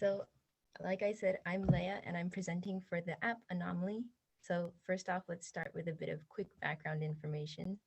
So, like I said, I'm Leia and I'm presenting for the app An0maly. So, first off, let's start with a bit of quick background information.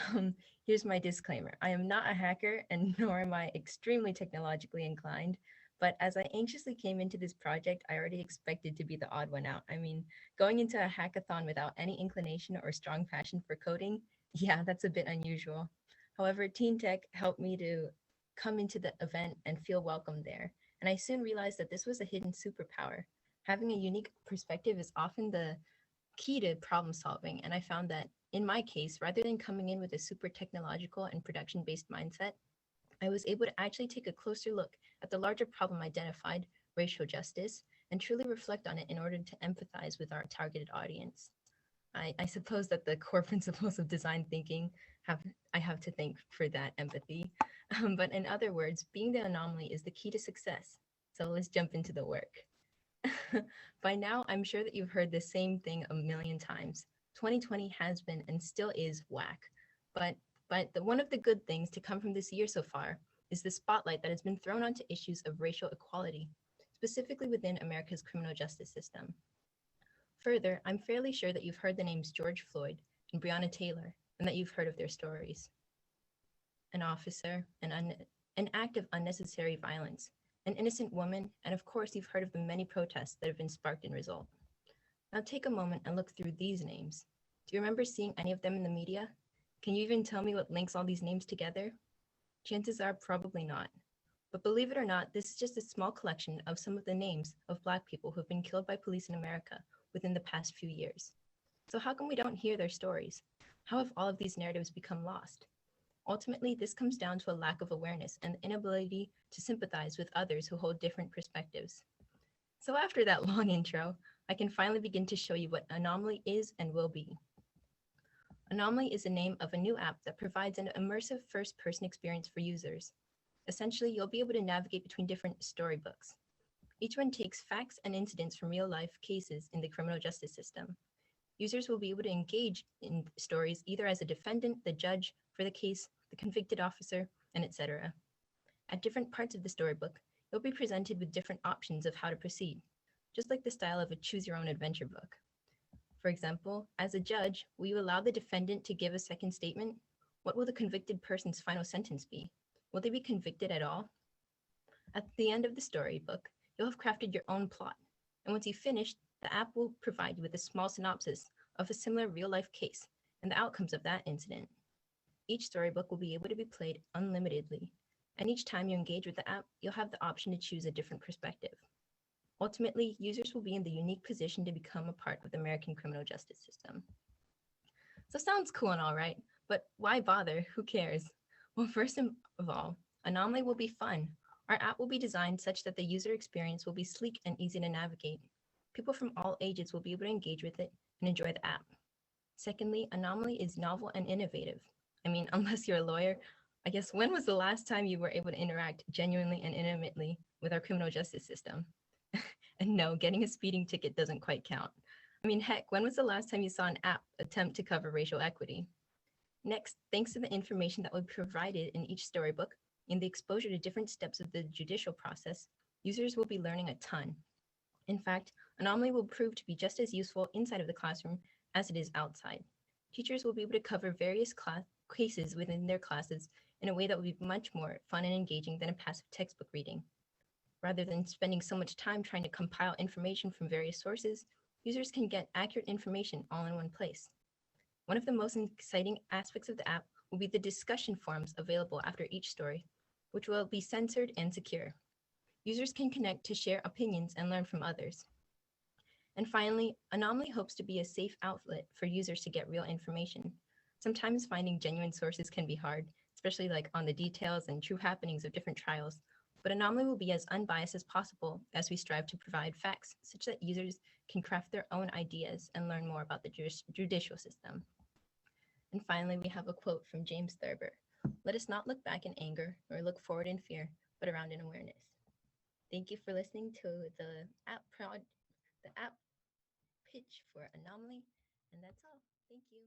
Um, Here's my disclaimer. I am not a hacker and nor am I extremely technologically inclined. But as I anxiously came into this project, I already expected to be the odd one out. I mean, going into a hackathon without any inclination or strong passion for coding, yeah, that's a bit unusual. However, Teen Tech helped me to come into the event and feel welcome there. And I soon realized that this was a hidden superpower. Having a unique perspective is often the key to problem solving. And I found that in my case, rather than coming in with a super technological and production based mindset, I was able to actually take a closer look at the larger problem identified, racial justice, and truly reflect on it in order to empathize with our targeted audience. I suppose that the core principles of design thinking have I have to thank for that empathy. But in other words, being the anomaly is the key to success. So let's jump into the work. By now, I'm sure that you've heard the same thing a million times. 2020 has been and still is whack. But one of the good things to come from this year so far is the spotlight that has been thrown onto issues of racial equality, specifically within America's criminal justice system. Further, I'm fairly sure that you've heard the names George Floyd and Breonna Taylor, and that you've heard of their stories. An officer, an act of unnecessary violence, an innocent woman, and of course, you've heard of the many protests that have been sparked in result. Now take a moment and look through these names. Do you remember seeing any of them in the media? Can you even tell me what links all these names together? Chances are probably not. But believe it or not, this is just a small collection of some of the names of Black people who have been killed by police in America within the past few years. So how come we don't hear their stories? How have all of these narratives become lost? Ultimately, this comes down to a lack of awareness and the inability to sympathize with others who hold different perspectives. So after that long intro, I can finally begin to show you what An0maly is and will be. An0maly is the name of a new app that provides an immersive first-person experience for users. Essentially, you'll be able to navigate between different storybooks. Each one takes facts and incidents from real-life cases in the criminal justice system. Users will be able to engage in stories either as a defendant, the judge for the case, the convicted officer, and etc. At different parts of the storybook, you'll be presented with different options of how to proceed, just like the style of a choose-your-own-adventure book. For example, as a judge, will you allow the defendant to give a second statement? What will the convicted person's final sentence be? Will they be convicted at all? At the end of the storybook, you'll have crafted your own plot, and once you've finished, the app will provide you with a small synopsis of a similar real-life case and the outcomes of that incident. Each storybook will be able to be played unlimitedly, and each time you engage with the app, you'll have the option to choose a different perspective. Ultimately, users will be in the unique position to become a part of the American criminal justice system. So sounds cool and all right, but why bother? Who cares? Well, first of all, An0maly will be fun. Our app will be designed such that the user experience will be sleek and easy to navigate. People from all ages will be able to engage with it and enjoy the app. Secondly, An0maly is novel and innovative. I mean, unless you're a lawyer, I guess when was the last time you were able to interact genuinely and intimately with our criminal justice system? And no, getting a speeding ticket doesn't quite count. I mean, heck, when was the last time you saw an app attempt to cover racial equity? Next, thanks to the information that will be provided in each storybook and the exposure to different steps of the judicial process, users will be learning a ton. In fact, An0maly will prove to be just as useful inside of the classroom as it is outside. Teachers will be able to cover various cases within their classes in a way that will be much more fun and engaging than a passive textbook reading. Rather than spending so much time trying to compile information from various sources, users can get accurate information all in one place. One of the most exciting aspects of the app will be the discussion forums available after each story, which will be censored and secure. Users can connect to share opinions and learn from others. And finally, An0maly hopes to be a safe outlet for users to get real information. Sometimes finding genuine sources can be hard, especially like on the details and true happenings of different trials, but An0maly will be as unbiased as possible as we strive to provide facts such that users can craft their own ideas and learn more about the judicial system. And finally, we have a quote from James Thurber. Let us not look back in anger or look forward in fear, but around in awareness. Thank you for listening to the app pitch for An0maly, and that's all. Thank you.